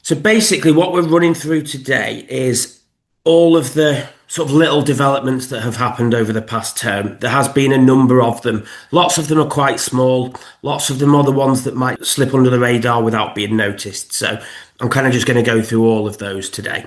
So basically, what we're running through today is all of the sort of little developments that have happened over the past term. There has been a number of them. Lots of them are quite small. Lots of them are the ones that might slip under the radar without being noticed. So I'm kind of just going to go through all of those today.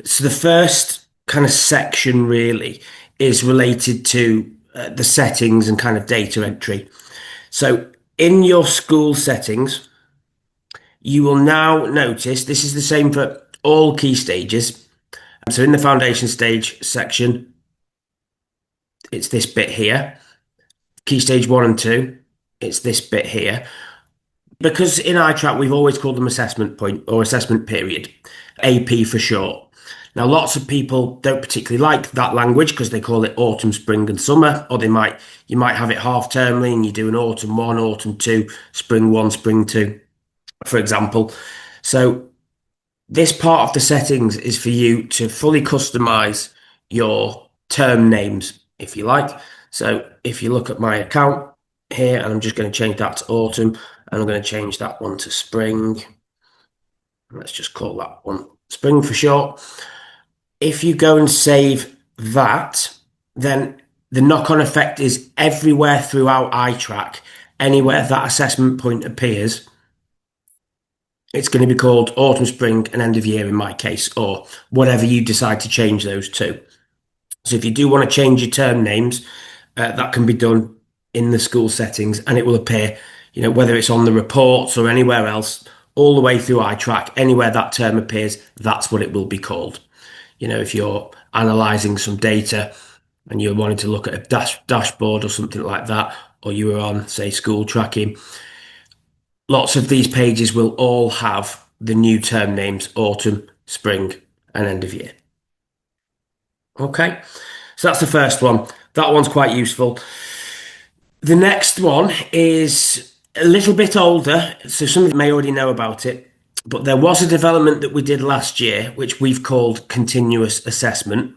So the first kind of section really is related to the settings and kind of data entry. So in your school settings, you will now notice this is the same for all key stages. So in the foundation stage section, it's this bit here. Key stage 1 and 2, it's this bit here. Because in iTRACK, we've always called them assessment point or assessment period, AP for short. Now, lots of people don't particularly like that language because they call it autumn, spring, and summer, or you might have it half termly and you do an autumn 1, autumn 2, spring 1, spring 2, for example. So this part of the settings is for you to fully customize your term names, if you like. So if you look at my account here, and I'm just going to change that to autumn, and I'm going to change that one to spring. Let's just call that one spring for short. If you go and save that, then the knock-on effect is everywhere throughout iTRACK, anywhere that assessment point appears, it's going to be called autumn, spring, and end of year in my case, or whatever you decide to change those to. So if you do want to change your term names, that can be done in the school settings, and it will appear, whether it's on the reports or anywhere else, all the way through iTRACK, anywhere that term appears, that's what it will be called. If you're analysing some data and you're wanting to look at a dashboard or something like that, or you were on, say, school tracking, lots of these pages will all have the new term names, autumn, spring, and end of year. Okay, so that's the first one. That one's quite useful. The next one is a little bit older, so some of you may already know about it, but there was a development that we did last year, which we've called continuous assessment.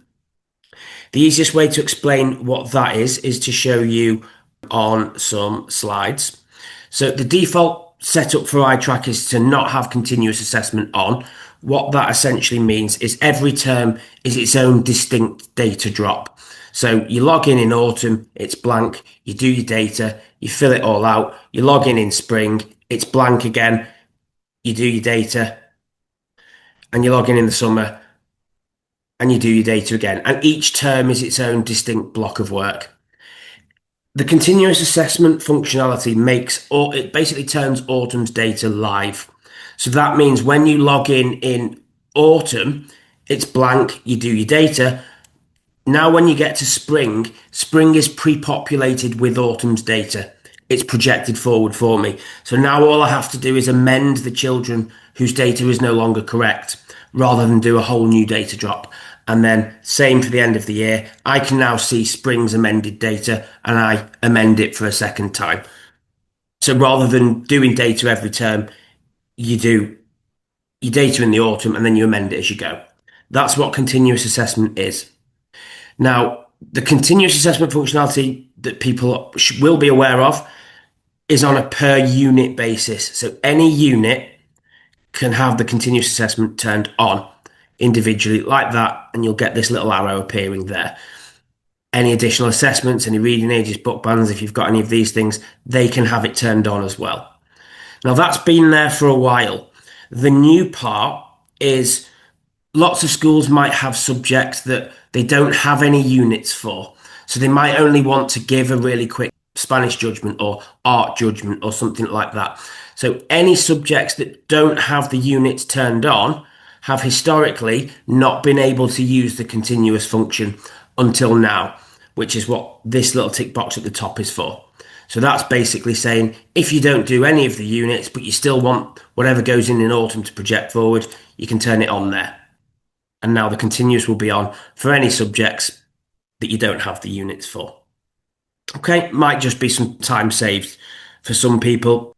The easiest way to explain what that is to show you on some slides. So the default setup for iTRACK is to not have continuous assessment on. What that essentially means is every term is its own distinct data drop. So you log in autumn, it's blank, you do your data, you fill it all out, you log in spring, it's blank again, you do your data, and you log in the summer, and you do your data again. And each term is its own distinct block of work. The continuous assessment functionality it basically turns autumn's data live. So that means when you log in autumn, it's blank, you do your data. Now when you get to spring is pre-populated with autumn's data. It's projected forward for me. So now all I have to do is amend the children whose data is no longer correct, rather than do a whole new data drop. And then same for the end of the year. I can now see spring's amended data and I amend it for a second time. So rather than doing data every term, you do your data in the autumn and then you amend it as you go. That's what continuous assessment is. Now, the continuous assessment functionality that people will be aware of is on a per unit basis. So any unit can have the continuous assessment turned on individually like that, and you'll get this little arrow appearing there. Any additional assessments, any reading ages, book bans, if you've got any of these things, they can have it turned on as well. Now that's been there for a while. The new part is lots of schools might have subjects that they don't have any units for. So they might only want to give a really quick Spanish judgment or art judgment or something like that. So any subjects that don't have the units turned on have historically not been able to use the continuous function until now, which is what this little tick box at the top is for. So that's basically saying if you don't do any of the units, but you still want whatever goes in autumn to project forward, you can turn it on there. And now the continuous will be on for any subjects that you don't have the units for. Okay, might just be some time saved for some people.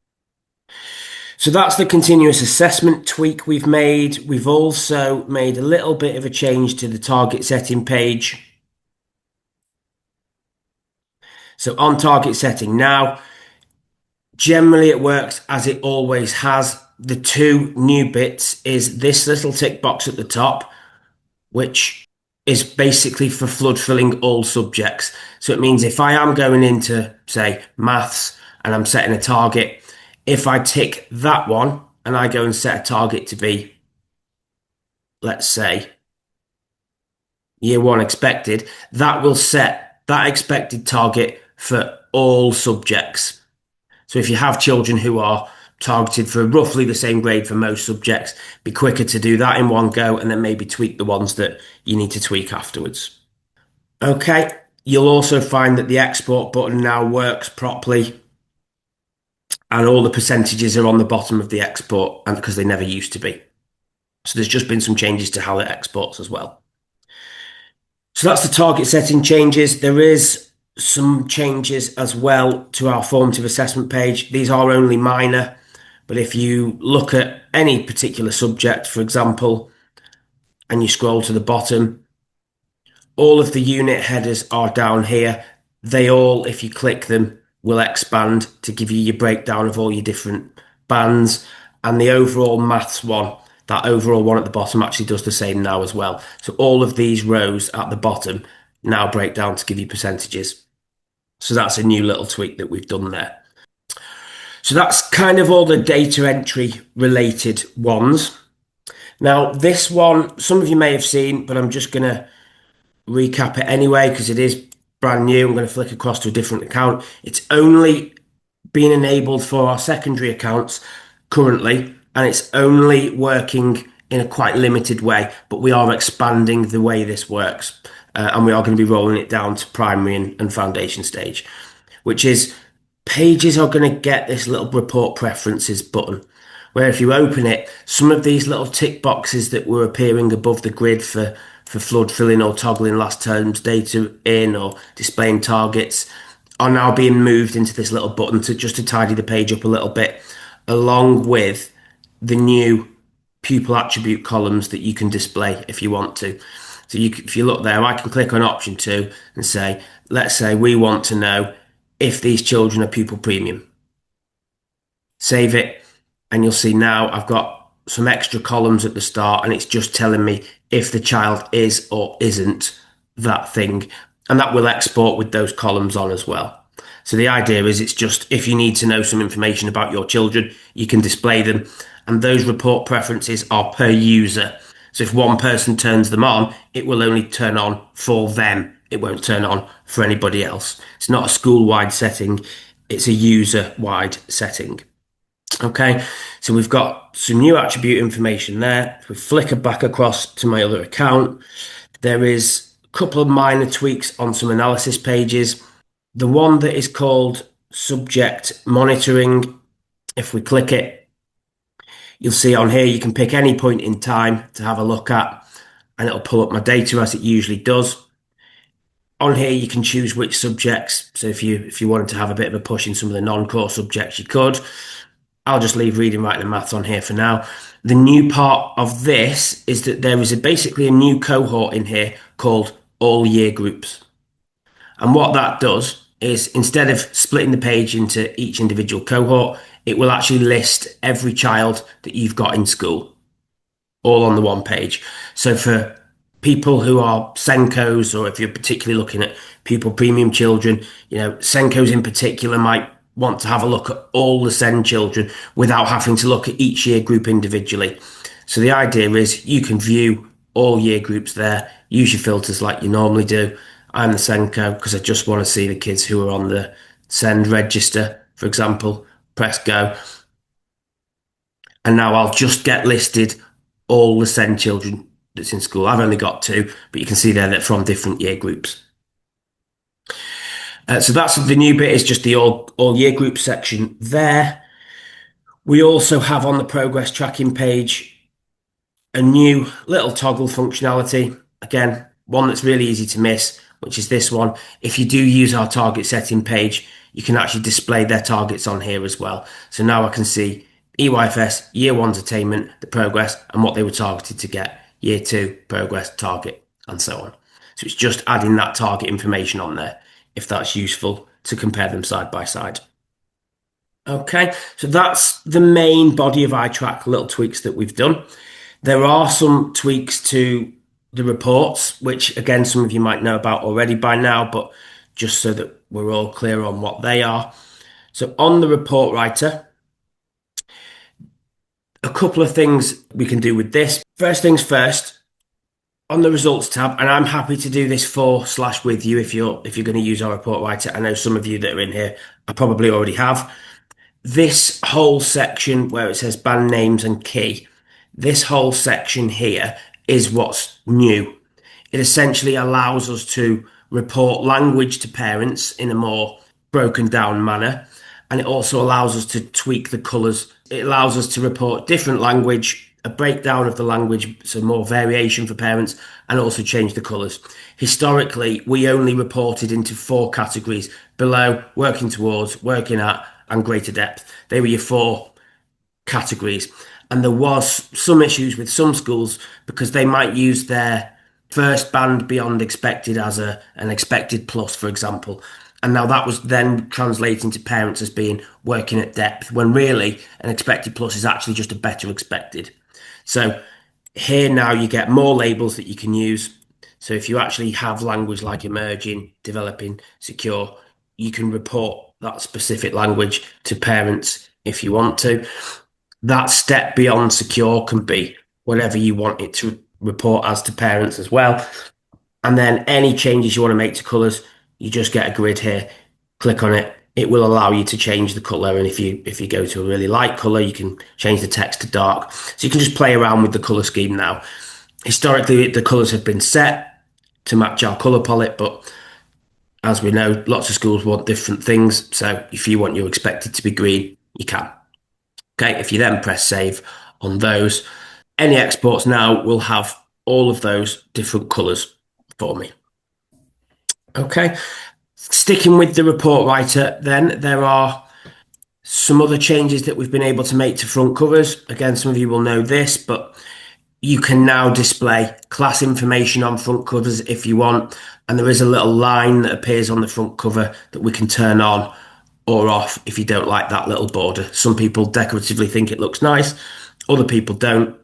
So that's the continuous assessment tweak we've made. We've also made a little bit of a change to the target setting page. So on target setting now, Generally, it works as it always has. The two new bits is this little tick box at the top, which is basically for flood filling all subjects. So it means if I am going into, say, maths and I'm setting a target, if I tick that one and I go and set a target to be, let's say, year one expected, that will set that expected target for all subjects. So if you have children who are targeted for roughly the same grade for most subjects, be quicker to do that in one go and then maybe tweak the ones that you need to tweak afterwards. Okay, you'll also find that the export button now works properly and all the percentages are on the bottom of the export and because they never used to be. So there's just been some changes to how it exports as well. So that's the target setting changes. There is some changes as well to our formative assessment page. These are only minor, but if you look at any particular subject, for example, and you scroll to the bottom, all of the unit headers are down here. They all, if you click them, will expand to give you your breakdown of all your different bands. And the overall maths one, that overall one at the bottom actually does the same now as well. So all of these rows at the bottom now break down to give you percentages. So that's a new little tweak that we've done there. So that's kind of all the data entry related ones. Now, this one, some of you may have seen, but I'm just going to recap it anyway because it is brand new. I'm going to flick across to a different account. It's only been enabled for our secondary accounts currently, and it's only working in a quite limited way, but we are expanding the way this works. And we are going to be rolling it down to primary and foundation stage, which is pages are going to get this little report preferences button where if you open it, some of these little tick boxes that were appearing above the grid for flood filling or toggling last term's data in or displaying targets are now being moved into this little button to just to tidy the page up a little bit, along with the new pupil attribute columns that you can display if you want to. So if you look there, I can click on option 2 and say, let's say we want to know if these children are pupil premium. Save it, and you'll see now I've got some extra columns at the start, and it's just telling me if the child is or isn't that thing, and that will export with those columns on as well. So the idea is it's just if you need to know some information about your children, you can display them, and those report preferences are per user. So if one person turns them on, it will only turn on for them. It won't turn on for anybody else. It's not a school-wide setting, it's a user-wide setting. Okay, so we've got some new attribute information there. If we flicker back across to my other account, there is a couple of minor tweaks on some analysis pages. The one that is called subject monitoring, if we click it, you'll see on here you can pick any point in time to have a look at, and it'll pull up my data as it usually does. On here you can choose which subjects. So if you wanted to have a bit of a push in some of the non-core subjects, you could. I'll just leave reading, writing, and maths on here for now. The new part of this is that there is basically a new cohort in here called all year groups. And what that does is instead of splitting the page into each individual cohort, it will actually list every child that you've got in school all on the one page. So for people who are Senkos, or if you're particularly looking at pupil premium children, Senkos in particular might want to have a look at all the SEND children without having to look at each year group individually. So the idea is you can view all year groups there, use your filters like you normally do. I'm the Senko because I just want to see the kids who are on the SEND register, for example. Press go. And now I'll just get listed all the SEND children that's in school. I've only got 2, but you can see there that from different year groups. So that's the new bit, is just the all year group section there. We also have on the progress tracking page a new little toggle functionality. Again, one that's really easy to miss, which is this one. If you do use our target setting page, you can actually display their targets on here as well. So now I can see EYFS, year 1's attainment, the progress, and what they were targeted to get, year 2, progress, target, and so on. So it's just adding that target information on there, if that's useful to compare them side by side. Okay, so that's the main body of iTrack little tweaks that we've done. There are some tweaks to the reports, which again, some of you might know about already by now, but just so that we're all clear on what they are. So on the report writer, a couple of things we can do with this. First things first, on the results tab, and I'm happy to do this for slash with you if you're going to use our report writer. I know some of you that are in here, I probably already have. This whole section where it says band names and key, this whole section here is what's new. It essentially allows us to report language to parents in a more broken down manner. And it also allows us to tweak the colours. It allows us to report different language, a breakdown of the language, so more variation for parents, and also change the colours. Historically, we only reported into four categories: below, working towards, working at, and greater depth. They were your four categories. And there was some issues with some schools because they might use their first band beyond expected as an expected plus, for example. And now that was then translating to parents as being working at depth, when really an expected plus is actually just a better expected. So here now you get more labels that you can use. So if you actually have language like emerging, developing, secure, you can report that specific language to parents if you want to. That step beyond secure can be whatever you want it to report as to parents as well. And then any changes you want to make to colours, you just get a grid here, click on it. It will allow you to change the colour. And if you go to a really light colour, you can change the text to dark. So you can just play around with the colour scheme now. Historically, the colours have been set to match our colour palette, but as we know, lots of schools want different things. So if you want your expected to be green, you can. Okay, if you then press save on those, any exports now will have all of those different colours for me. Okay, sticking with the report writer, then there are some other changes that we've been able to make to front covers. Again, some of you will know this, but you can now display class information on front covers if you want. And there is a little line that appears on the front cover that we can turn on or off if you don't like that little border. Some people decoratively think it looks nice, other people don't.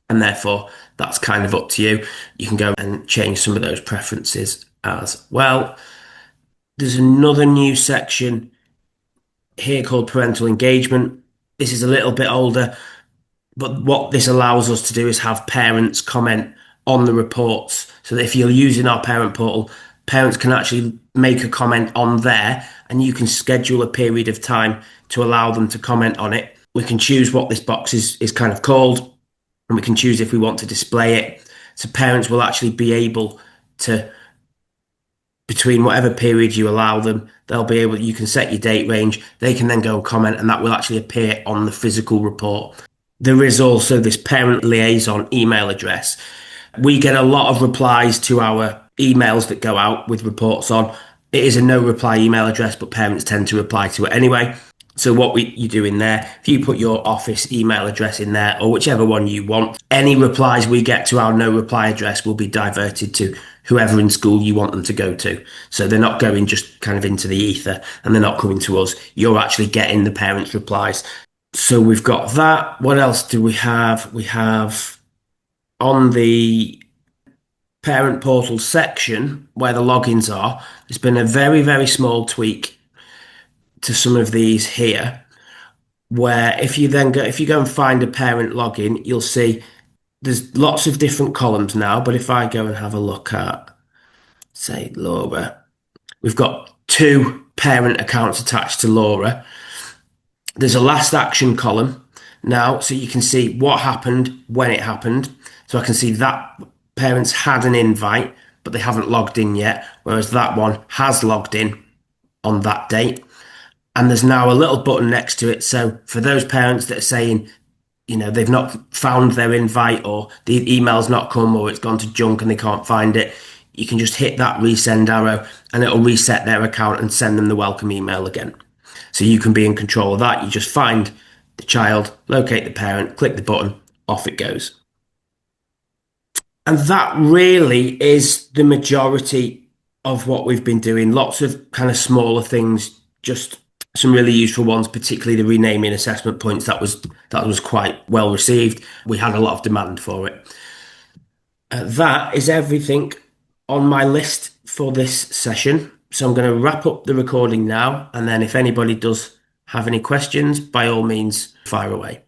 And therefore, that's kind of up to you. You can go and change some of those preferences as well. There's another new section here called parental engagement. This is a little bit older, but what this allows us to do is have parents comment on the reports. So that if you're using our parent portal, parents can actually make a comment on there, and you can schedule a period of time to allow them to comment on it. We can choose what this box is kind of called, and we can choose if we want to display it. So parents will actually be able to, between whatever period you allow them, they'll be able, you can set your date range, they can then go and comment, and that will actually appear on the physical report. There is also this parent liaison email address. We get a lot of replies to our emails that go out with reports on. It is a no reply email address, but parents tend to reply to it anyway. So what you do in there, if you put your office email address in there, or whichever one you want, any replies we get to our no reply address will be diverted to whoever in school you want them to go to. So they're not going just kind of into the ether, and they're not coming to us. You're actually getting the parents' replies. So we've got that. What else do we have? We have on the parent portal section where the logins are, there's been a very, very small tweak to some of these here, where if you go and find a parent login, you'll see there's lots of different columns now. But if I go and have a look at, say, Laura, we've got two parent accounts attached to Laura. There's a last action column now, so you can see what happened when it happened. So I can see that parents had an invite, but they haven't logged in yet, whereas that one has logged in on that date. And there's now a little button next to it. So for those parents that are saying, they've not found their invite, or the email's not come, or it's gone to junk and they can't find it, you can just hit that resend arrow and it'll reset their account and send them the welcome email again. So you can be in control of that. You just find the child, locate the parent, click the button, off it goes. And that really is the majority of what we've been doing. Lots of kind of smaller things just some really useful ones, particularly the renaming assessment points. That was quite well received. We had a lot of demand for it. That is everything on my list for this session. So I'm going to wrap up the recording now, and then if anybody does have any questions, by all means, fire away.